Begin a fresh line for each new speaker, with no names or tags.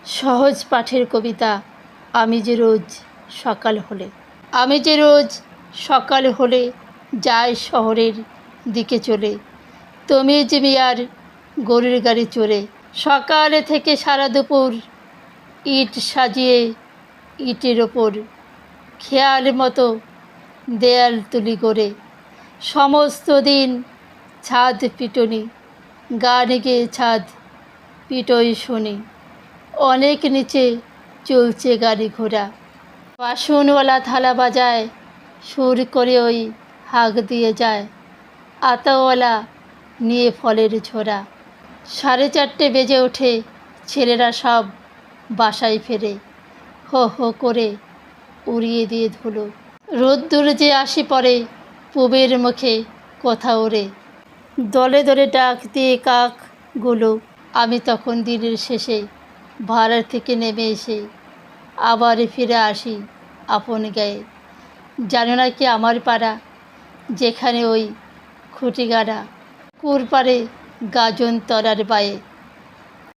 সহজ পাঠের কবিতা। আমি যে রোজ সকাল হলে, আমি যে রোজ সকাল হলে যাই শহরের দিকে চলে, তুমি যে মিয়ার গরুর গাড়ি চড়ে। সকালে থেকে সারা দুপুর ইট সাজিয়ে ইটের ওপর খেয়াল মতো দেয়াল তুলি করে, সমস্ত দিন ছাদ পিটনি, গান গেয়ে ছাদ পিটই শুনি। অনেক নিচে চলছে গাড়ি ঘোড়া, বাসনওয়ালা থালা বাজায়, সুর করে ওই হাঁক দিয়ে যায়। আতাওয়ালা নিয়ে ফলের ঝোড়া। 4:30 বেজে ওঠে, ছেলেরা সব বাসায় ফেরে, হো হো করে উড়িয়ে দিয়ে ধুলো। রোদ্দুর যে আসি পড়ে পুবের মুখে কথা ওরে, দলে দলে ডাক দিয়ে কাকগুলো। আমি তখন দিনের শেষে ভাড়া থেকে নেমে এসে আবার ফিরে আসি আপন গায়ে। জানো না কি আমার পাড়া, যেখানে ওই খুঁটি গাড়া কুরপাড়ে গাজন তলার বায়ে।